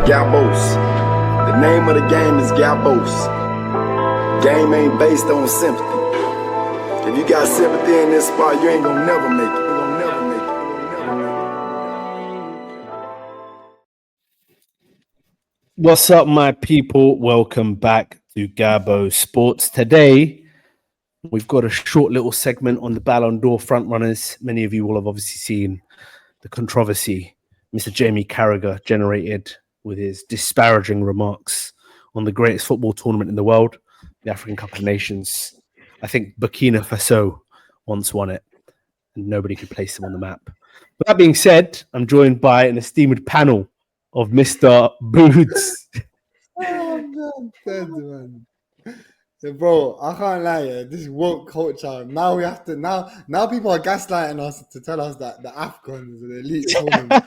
Gabos. The name of the game is Gabos. Game ain't based on sympathy. If you got sympathy in this spot, you ain't gonna never make it. You gonna never make it. What's up, my people? Welcome back to Gabos Sports. Today, we've got a short little segment on the Balon D'or frontrunners. Many of you will have obviously seen the controversy Mr. Jamie Carragher generated with his disparaging remarks on the greatest football tournament in the world, the African Cup of Nations. I think Burkina Faso once won it, and nobody could place them on the map. But that being said, I'm joined by an esteemed panel of Mr. Boots. I'm dead, man. Yeah, bro, I can't lie. Yeah, this woke culture. Now we have to. Now people are gaslighting us to tell us that the AFCON is an elite tournament.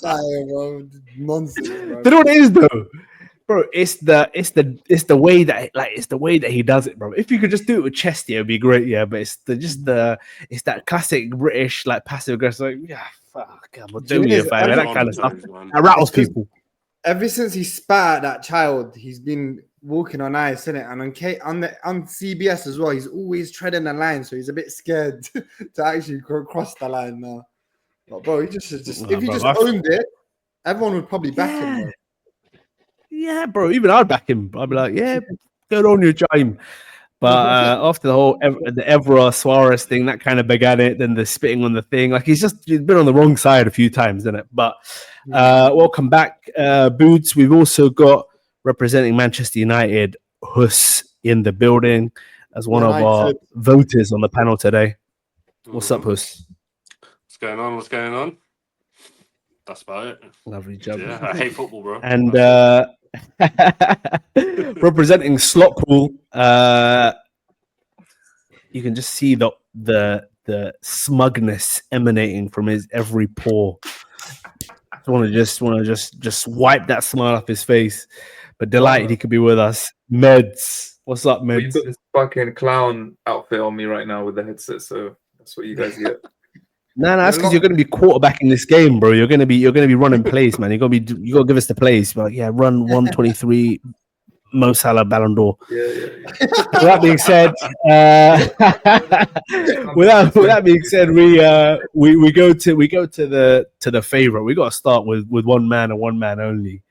Bro, nonsense, bro. You know what it is, though, bro? It's the way that he does it, bro. If you could just do it with chest, it'd be great, yeah. But it's that classic British like passive aggressive, like fuck, I'm do me a favor, that kind of stuff. That rattles people. Ever since he spat at that child, he's been walking on ice, innit? And on CBS as well, he's always treading the line, so he's a bit scared to actually cross the line now. But bro, he just if he just owned it, everyone would probably back him, bro. Yeah, bro. Even I'd back him. I'd be like, yeah, go on your time. But after the whole the Evra Suarez thing, that kind of began it. Then the spitting on the thing, like he's been on the wrong side a few times, isn't it? But welcome back, Boots. We've also got representing Manchester United, Hus in the building as one of our voters on the panel today. What's up, Hus? What's going on? That's about it. Lovely job. Yeah, I hate football, bro. And representing Slotpool, you can just see the smugness emanating from his every pore. I want to just wipe that smile off his face, but delighted he could be with us. Meds, what's up, Meds? You got this fucking clown outfit on me right now with the headset, so that's what you guys get. No, that's because you're going to be quarterbacking this game, bro. You're going to be running plays, man. You got to give us the plays. But yeah, run 123, Mo Salah, Balon d'Or. Yeah. With that being said, we go to the favorite. We got to start with one man and one man only.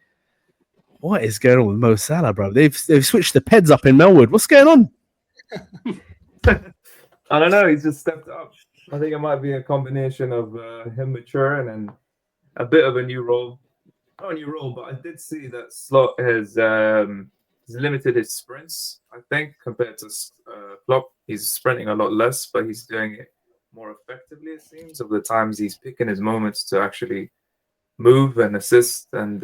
What is going on with Mo Salah, bro? They've switched the peds up in Melwood. What's going on? I don't know. He's just stepped up. I think it might be a combination of him maturing and a bit of a new role. Not a new role, but I did see that Slot has limited his sprints, I think, compared to Klopp. He's sprinting a lot less, but he's doing it more effectively, it seems, of the times he's picking his moments to actually move and assist. And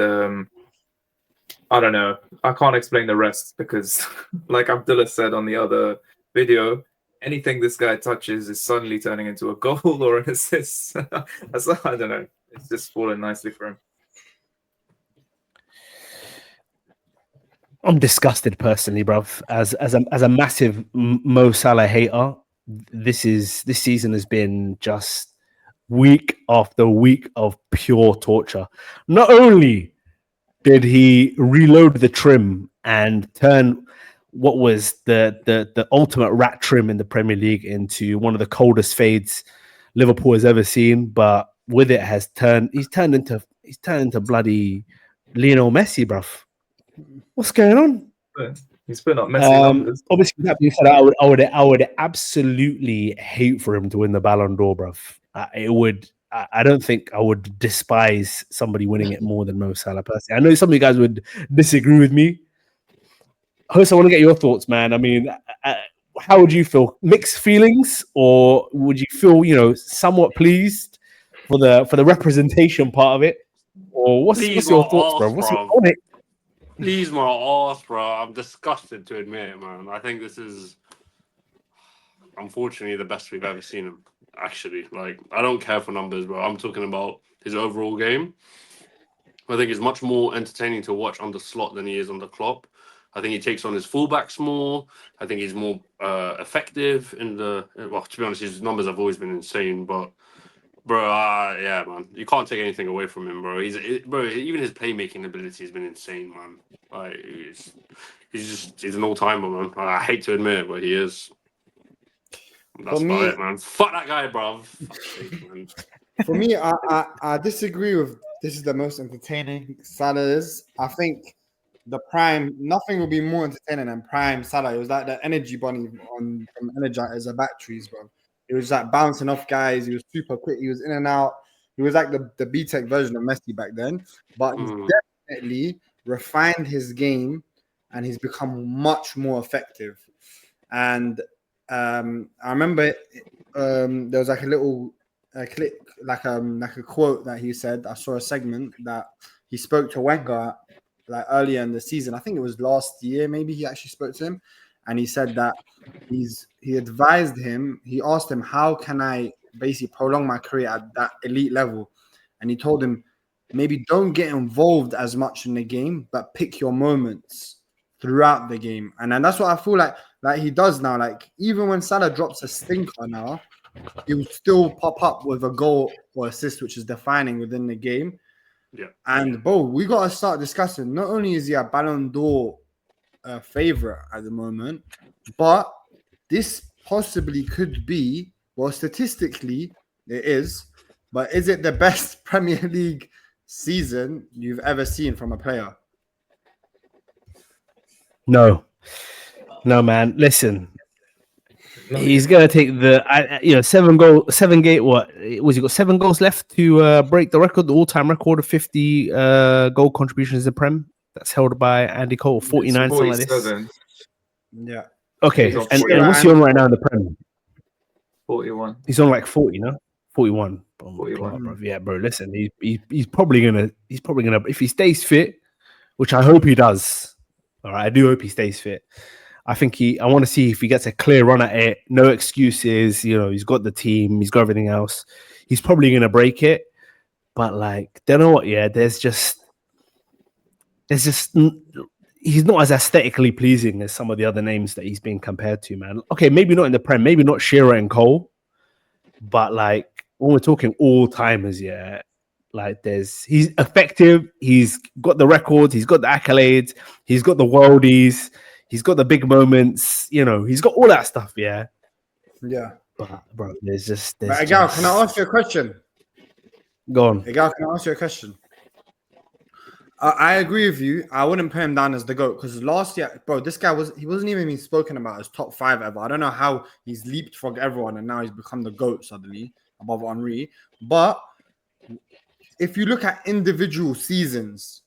I don't know. I can't explain the rest because, like Abdullah said on the other video, anything this guy touches is suddenly turning into a goal or an assist. I don't know. It's just falling nicely for him. I'm disgusted personally, bruv. As a massive Mo Salah hater, this season has been just week after week of pure torture. Not only did he reload the trim and turn what was the ultimate rat trim in the Premier League into one of the coldest fades Liverpool has ever seen, but with it he's turned into bloody Lionel Messi, bruv. What's going on? He's putting up Messi numbers. Obviously, with that being said, I would absolutely hate for him to win the Balon d'Or, bruv. I don't think I would despise somebody winning it more than Mo Salah personally. I know some of you guys would disagree with me. Host, I want to get your thoughts, man. I mean, how would you feel? Mixed feelings, or would you feel, somewhat pleased for the representation part of it? Or what's your thoughts, bro? Please, my ass, bro. I'm disgusted to admit it, man. I think this is, unfortunately, the best we've ever seen him. Actually, like, I don't care for numbers, bro. I'm talking about his overall game. I think he's much more entertaining to watch under Slot than he is under Klopp. I think he takes on his fullbacks more. I think he's more effective in to be honest, his numbers have always been insane, but Bro, yeah, man. You can't take anything away from him, bro. Bro. Even his playmaking ability has been insane, man. Like, he's an all timer, man. I hate to admit it, but he is. That's For about me- it, man. Fuck that guy, bruv. Man. For me, I disagree with this is the most entertaining Salah is. I think the prime, nothing will be more entertaining than prime Salah. It was like the energy bunny from Energizer batteries, bro. It was like bouncing off guys. He was super quick. He was in and out. He was like the B-Tech version of Messi back then. But he's definitely refined his game and he's become much more effective. And I remember there was like a clip, like a quote that he said. I saw a segment that he spoke to Wenger like earlier in the season. I think it was last year. Maybe he actually spoke to him, and he said that he advised him. He asked him, "How can I basically prolong my career at that elite level?" And he told him, "Maybe don't get involved as much in the game, but pick your moments throughout the game." And then that's what I feel like he does now. Like even when Salah drops a stinker now, he will still pop up with a goal or assist, which is defining within the game. Yeah. And bro, we gotta start discussing. Not only is he a Balon d'Or favorite at the moment, but this possibly could be, well, statistically it is, but is it the best Premier League season you've ever seen from a player? No, man. Listen, he's gonna take the 7 gate. What was he got? 7 goals left to break the record, the all-time record of 50 goal contributions in the Prem. That's held by Andy Cole, 49, something like this. 47. Yeah. Okay, He's on and 41. what's he on right now in the Prem? 41. He's on like 40, no? 41. 41. Bro. Yeah, bro. Listen, he's probably gonna if he stays fit, which I hope he does. All right, I do hope he stays fit. I want to see if he gets a clear run at it. No excuses. You know, he's got the team. He's got everything else. He's probably gonna break it. But like, don't know what? Yeah, there's just he's not as aesthetically pleasing as some of the other names that he's being compared to, man. Okay, maybe not in the Prem, maybe not Shearer and Cole, but like when we're talking all timers, yeah, like he's effective, he's got the records, he's got the accolades, he's got the worldies, he's got the big moments, you know, he's got all that stuff, yeah. Yeah. But bro, there's Egal, can I ask you a question? Go on. Egal, can I ask you a question? I agree with you. I wouldn't put him down as the GOAT because last year, bro, this guy wasn't even being spoken about as top 5 ever. I don't know how he's leapfrogged everyone and now he's become the GOAT suddenly above Henry. But if you look at individual seasons,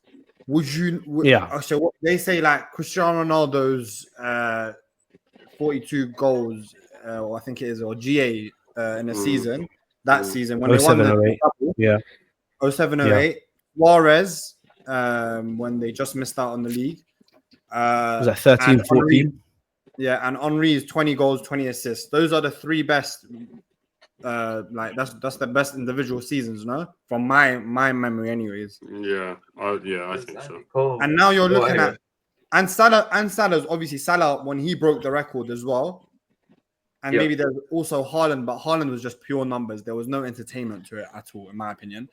so what they say, like Cristiano Ronaldo's 42 goals, I think it is, or GA in a season, that season when they won the double, 07-08, Suarez, when they just missed out on the league. Was that 13-14? Yeah, and Henry's 20 goals, 20 assists. Those are the 3 best. That's the best individual seasons, no? From my memory, anyways. Yeah, I think so. And now you're looking at and Salah's obviously Salah when he broke the record as well. And maybe there's also Haaland, but Haaland was just pure numbers. There was no entertainment to it at all, in my opinion.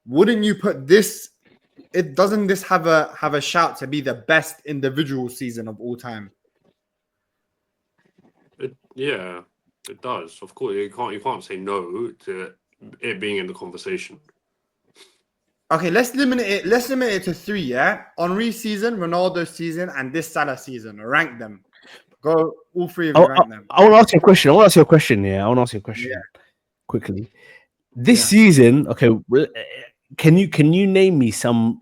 Wouldn't you put this? Doesn't this have a shout to be the best individual season of all time? It does. Of course, you can't say no to it being in the conversation. Okay, let's limit it to 3. Yeah, Henry's season, Ronaldo's season, and this Salah season. Rank them. Go all 3 of you. Rank them. I want to ask you a question. Yeah, I want to ask you a question quickly. This season, okay. Can you name me some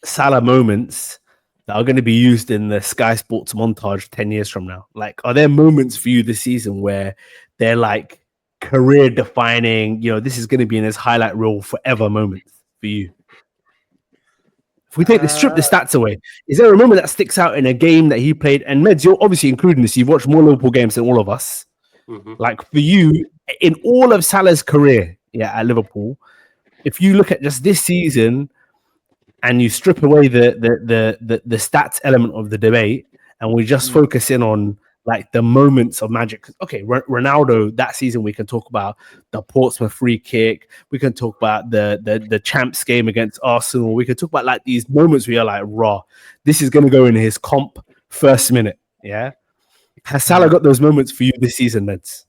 Salah moments that are going to be used in the Sky Sports montage 10 years from now? Like, are there moments for you this season where they're like career defining, you know, this is going to be in his highlight reel forever moments for you? If we strip the stats away, is there a moment that sticks out in a game that he played? And Meds, you're obviously including this. You've watched more Liverpool games than all of us. Mm-hmm. Like for you, in all of Salah's career, at Liverpool, if you look at just this season and you strip away the stats element of the debate and we just focus in on like the moments of magic. Okay, Ronaldo that season, we can talk about the Portsmouth free kick. We can talk about the champs game against Arsenal. We can talk about like these moments where you're like, raw, this is going to go in his comp first minute. Yeah. Has Salah got those moments for you this season, Neds?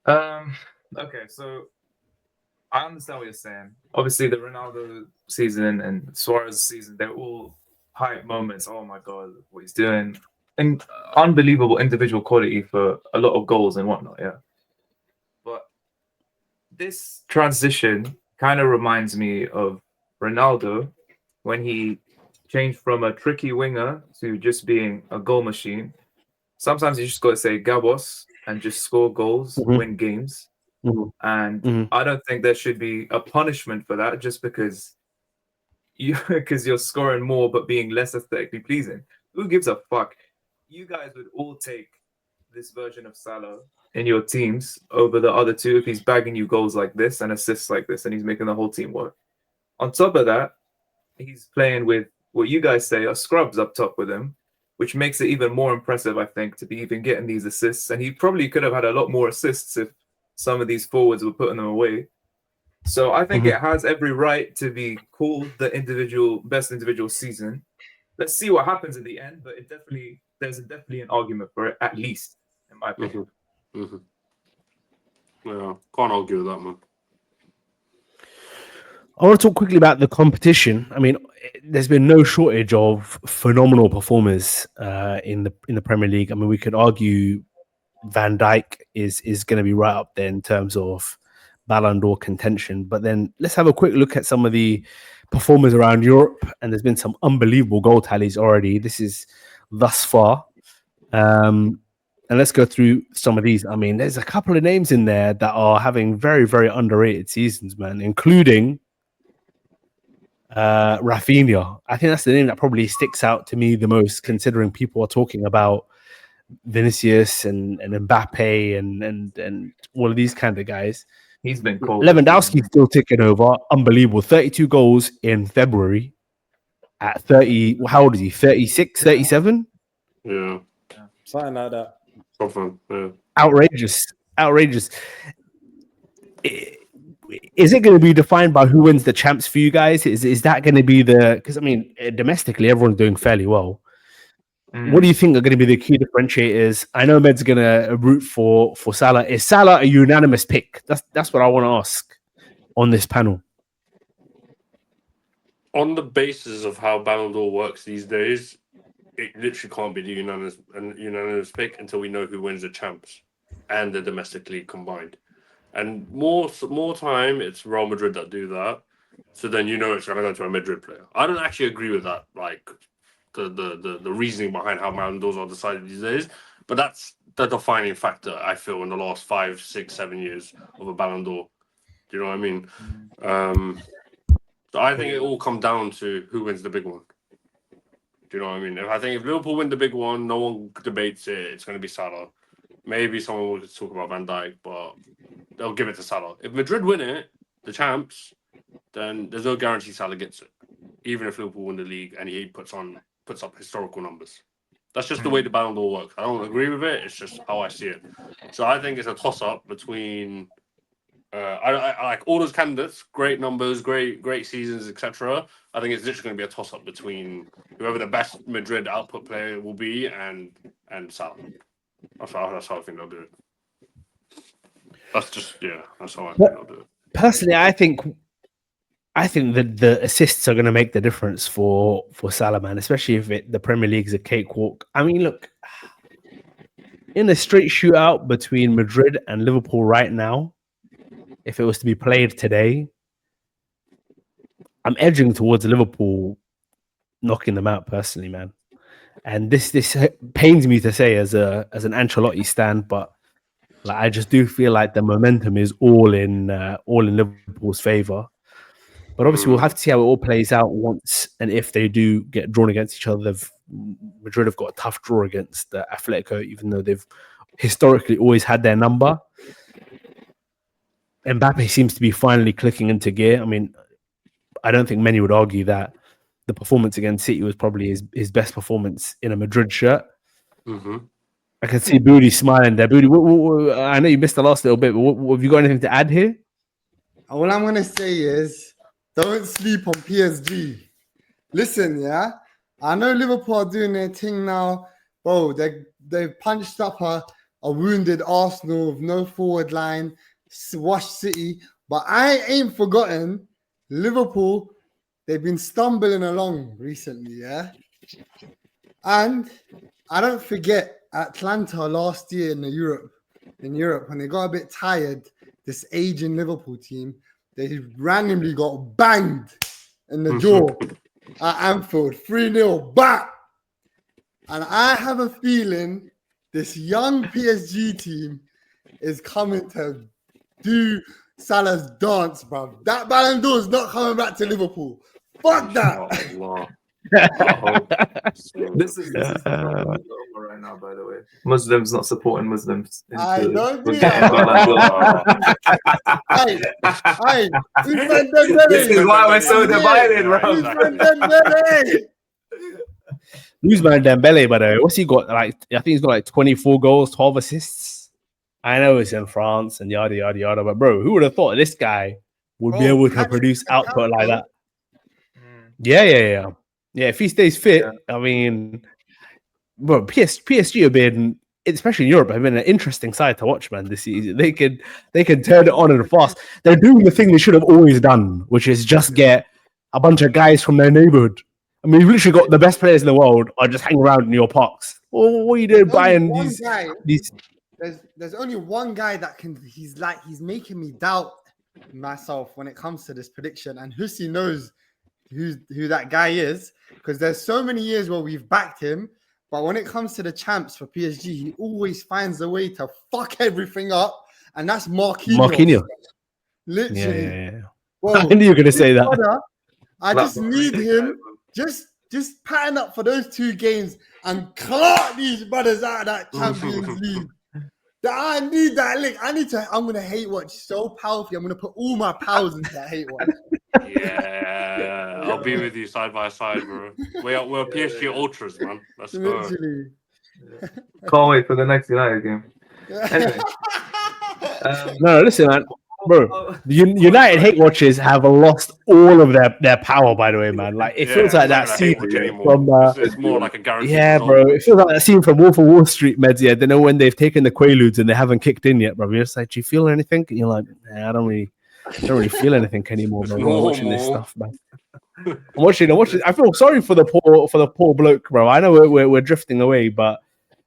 Okay, so I understand what you're saying. Obviously, the Ronaldo season and Suarez season, they're all hype moments. Oh my God, what he's doing. And unbelievable individual quality for a lot of goals and whatnot, yeah. But this transition kind of reminds me of Ronaldo when he changed from a tricky winger to just being a goal machine. Sometimes you just got to say Gabos and just score goals, win games. And I don't think there should be a punishment for that just because you're scoring more but being less aesthetically pleasing. Who gives a fuck? You guys would all take this version of Salah in your teams over the other two if he's bagging you goals like this and assists like this and he's making the whole team work. On top of that, he's playing with what you guys say are scrubs up top with him, which makes it even more impressive, I think, to be even getting these assists. And he probably could have had a lot more assists if some of these forwards were putting them away. So I think it has every right to be called the best individual season. Let's see what happens in the end, but there's definitely an argument for it, at least, in my opinion. Yeah, can't argue with that, man. I want to talk quickly about the competition. I mean, there's been no shortage of phenomenal performers in the Premier League. I mean, we could argue Van Dijk is going to be right up there in terms of Balon d'Or contention. But then let's have a quick look at some of the performers around Europe. And there's been some unbelievable goal tallies already. This is thus far. And let's go through some of these. I mean, there's a couple of names in there that are having very, very underrated seasons, man, including Rafinha. I think that's the name that probably sticks out to me the most, considering people are talking about Vinicius and Mbappe and all of these kind of guys. He's been cold. Lewandowski's still ticking over. Unbelievable. 32 goals in February at 30. How old is he? 36, 37? Yeah. Something like that. Yeah. Outrageous. Is it going to be defined by who wins the champs for you guys? Is that going to be because I mean, domestically, everyone's doing fairly well. What do you think are going to be the key differentiators? I know Med's going to root for Salah. Is Salah a unanimous pick? That's what I want to ask on this panel. On the basis of how Balon d'Or works these days, it literally can't be the unanimous pick until we know who wins the champs and the domestic league combined. And more time, it's Real Madrid that do that. So then you know it's going to go to a Madrid player. I don't actually agree with that, like the reasoning behind how Balon d'Ors are decided these days. But that's the defining factor, I feel, in the last 5, 6, 7 years of a Balon d'Or. Do you know what I mean? So I think it all comes down to who wins the big one. Do you know what I mean? I think if Liverpool win the big one, no one debates it. It's going to be Salah. Maybe someone will talk about Van Dijk, but they'll give it to Salah. If Madrid win it, the champs, then there's no guarantee Salah gets it. Even if Liverpool win the league and he puts up historical numbers. That's just the way the Balon d'Or works. I don't agree with it. It's just how I see it. So I think it's a toss-up between I like all those candidates, great numbers, great seasons, etc. I think it's literally going to be a toss-up between whoever the best Madrid output player will be and Salah. That's how I think they'll do it. That's how I think they'll do it. Personally, I think that the assists are going to make the difference for Salah, man, especially if the Premier League's a cakewalk. I mean, look, in a straight shootout between Madrid and Liverpool right now, if it was to be played today, I'm edging towards Liverpool knocking them out personally, man. And this pains me to say as an Ancelotti stand, but like I just do feel like the momentum is all in Liverpool's favor. But obviously, we'll have to see how it all plays out once and if they do get drawn against each other. Madrid have got a tough draw against Atletico, even though they've historically always had their number. Mbappe seems to be finally clicking into gear. I mean, I don't think many would argue that the performance against City was probably his best performance in a Madrid shirt. I can see Booty smiling there. Booty, I know you missed the last little bit, but have you got anything to add here? All I'm gonna say is, don't sleep on PSG. Listen, yeah, I know Liverpool are doing their thing now. Bro, they've punched up a wounded Arsenal with no forward line, washed City, but I ain't forgotten Liverpool. They've been stumbling along recently, yeah. And I don't forget Atlanta last year in Europe when they got a bit tired. This aging Liverpool team, they randomly got banged in the jaw at Anfield, 3-0 back. And I have a feeling this young PSG team is coming to do Salah's dance, bro. That Balon d'Or is not coming back to Liverpool. Fuck that. Allah. This is the problem right now, by the way. Muslims not supporting Muslims. I don't do into that. Hey, Usman Dembele. This is why we're so divided, bro. Usman Dembele. Usman Dembele, by the way, what's he got? Like, I think he's got like 24 goals, 12 assists. I know it's in France and yada yada yada, but bro, who would have thought this guy would be able to produce output like that? Yeah. If he stays fit, I mean, bro, PSG have been, especially in Europe, have been an interesting side to watch, man. This season, they can turn it on and fast. They're doing the thing they should have always done, which is just get a bunch of guys from their neighborhood. I mean, you've literally got the best players in the world are just hanging around in your parks. Well, what are you doing buying these? There's only one guy that can. He's making me doubt myself when it comes to this prediction, and Hussey knows who that guy is, because there's so many years where we've backed him, but when it comes to the champs for PSG, he always finds a way to fuck everything up, and that's Marquinhos. Literally. Yeah. Well, I knew you were going to say that. Brother, I just need him just pattern up for those 2 games and clock these brothers out of that Champions League. I need that link. I'm going to hate watch so powerfully. I'm going to put all my powers into that hate watch. Yeah, I'll be with you side by side, bro. We're PSG ultras, man. Let's go. Literally. Can't wait for the next United game. Anyway. No, listen, man. Bro, the United hate watchers have lost all of their power, by the way, man. Like, it feels like that scene from... it's more like a guarantee. Yeah, bro. It feels like that scene from Wolf of Wall Street, meds. Yeah, they know when they've taken the Quaaludes and they haven't kicked in yet, bro. You're just like, do you feel anything? And you're like, nah, I don't really feel anything anymore, bro. I'm watching this stuff, man. I'm watching. I feel sorry for the poor bloke, bro. I know we're drifting away, but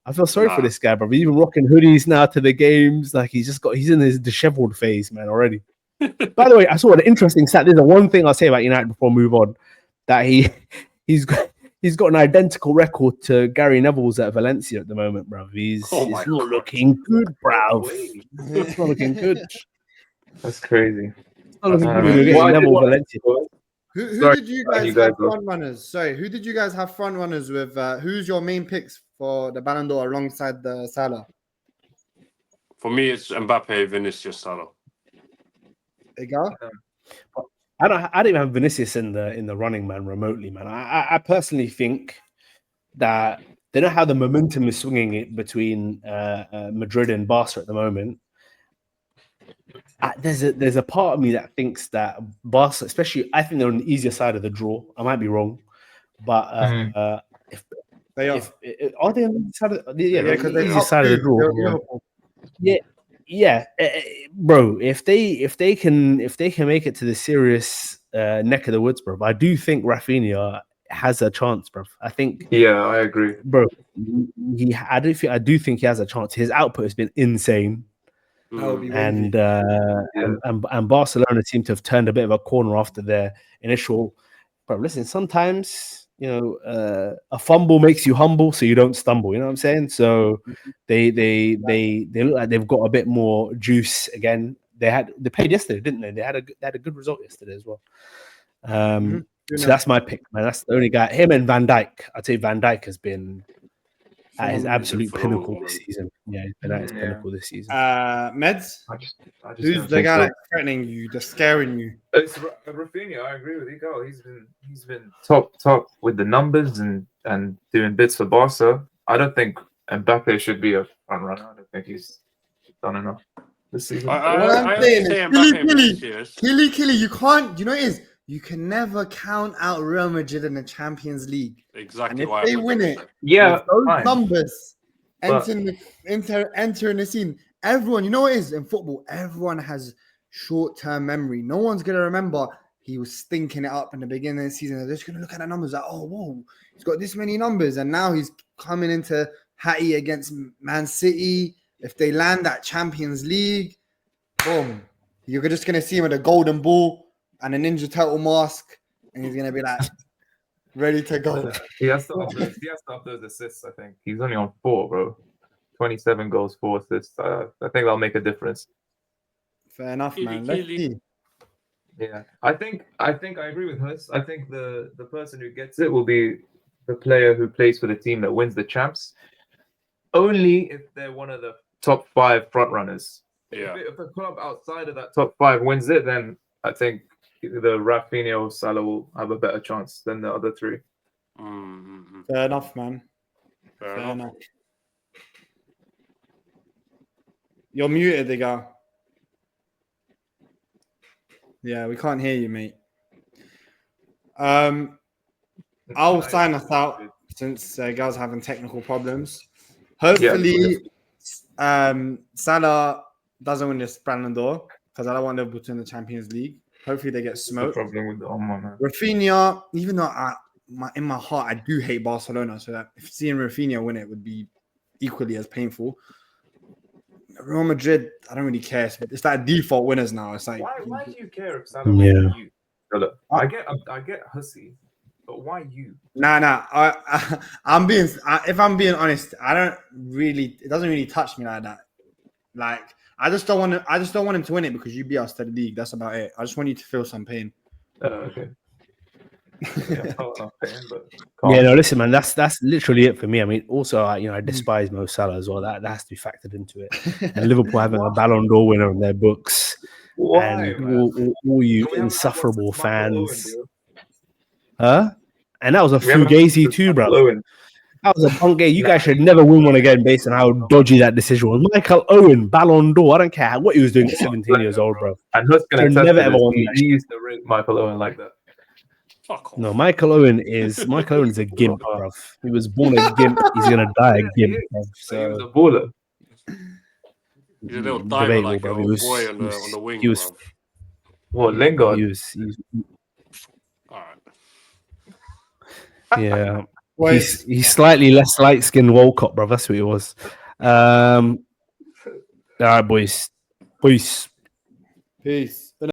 I feel sorry for this guy, bro. He's even rocking hoodies now to the games. Like, he's in his disheveled phase, man, already. By the way, I saw an interesting stat. There's one thing I'll say about United before we move on, that he's got an identical record to Gary Neville's at Valencia at the moment, bro. He's not looking good, bro. It's not looking good. That's crazy. It's not looking good. Neville Valencia. Who did you guys have front runners? Sorry, who did you guys have front runners with? Who's your main picks for the Balon d'Or alongside the Salah? For me, it's Mbappe, Vinicius, Salah. There you go. I don't even have Vinicius in the running, man, remotely, man. I personally think that they know how the momentum is swinging it between Madrid and Barca at the moment. There's a part of me that thinks that Barca, especially, I think they're on the easier side of the draw. I might be wrong, but if they are, are they on the side of the because they're easier side of the draw? Yeah, bro. If they can make it to the serious neck of the woods, bro, I do think Rafinha has a chance, bro. I think. Yeah, I agree, bro. I do think he has a chance. His output has been insane. And Barcelona seem to have turned a bit of a corner after their initial. Bro, listen, sometimes a fumble makes you humble, so you don't stumble. You know what I'm saying? So they look like they've got a bit more juice again. They played yesterday, didn't they? They had a good result yesterday as well. So that's my pick, man. That's the only guy. Him and Van Dijk. I'd say Van Dijk has been at his absolute pinnacle this season. Yeah, he's been at his pinnacle this season. Meds? I just who's the guy that's threatening you, just scaring you? It's Rafinha. I agree with you. He's been top with the numbers and doing bits for Barca. I don't think Mbappe should be a front runner. I don't think he's done enough this season. What I I'm saying say is, Mbappe and Vinicius. Killy, you can't. You know what it is? You can never count out Real Madrid in the Champions League. Exactly And if why they I put win them it, there. Yeah, with those fine. numbers But- entering the scene. Everyone, you know what it is in football? Everyone has short-term memory. No one's gonna remember he was stinking it up in the beginning of the season. They're just gonna look at the numbers like, oh, whoa, he's got this many numbers, and now he's coming into Hattie against Man City. If they land that Champions League, boom, you're just gonna see him with a golden ball and a Ninja Turtle mask, and he's gonna be like ready to go. He has to up those assists, I think. He's only on 4, bro. 27 goals, 4 assists. I think that'll make a difference. Fair enough, man. Let's see. Yeah. I think I agree with Hus. I think the person who gets it will be the player who plays for the team that wins the champs. Only if they're one of the top 5 front runners. Yeah. If a club outside of that top 5 wins it, then I think the Rafinha or Salah will have a better chance than the other 3. Mm-hmm. Fair enough, man. Fair Fair enough. enough. You're muted, Digga. Yeah, we can't hear you, mate. I'll sign us out since guys having technical problems. Hopefully, Salah doesn't win this Balon d'Or because I don't want Liverpool to win the Champions League. Hopefully, they get The smoked. problem with the man. Rafinha, even though in my heart I do hate Barcelona, so that if seeing Rafinha win it would be equally as painful. Real Madrid, I don't really care. It's like default winners now. It's like Why do you care if Salah Yeah. wins you? Look, I get Hussy, but why you? Nah. If I'm being honest, I don't really. It doesn't really touch me like that. Like I just don't want him to win it because you beat us to the league. That's about it. I just want you to feel some pain. Okay. Yeah, enough pain, but Yeah, no, listen, man, that's literally it for me. I mean, also, I despise Mo Salah as well. That has to be factored into it. And Liverpool having a Ballon d'Or winner in their books, why, and man? all you We haven't had one insufferable since Michael Owen, fans, bro. huh? And that was a We haven't had one fugazi since too, Michael bro. Owen. That was a bunk game. You guys should never win one again based on how dodgy that decision was. Michael Owen, Ballon d'Or. I don't care what he was doing at 17 years old, bro. And who's gonna Should test never it ever is won he, that he used to rate Michael Owen like that. Fuck off. No, Michael Owen is a gimp, bruv. He was born a gimp. He's gonna die a gimp, bruv. So he was So a baller. He's a little diver debatable, like bruv. your boy on the wing, he was, bruv. What, Lingard? he was All right. yeah. Wait, He's slightly less light skinned Walcott, bruv. That's what he was. All right, boys. Peace. peace.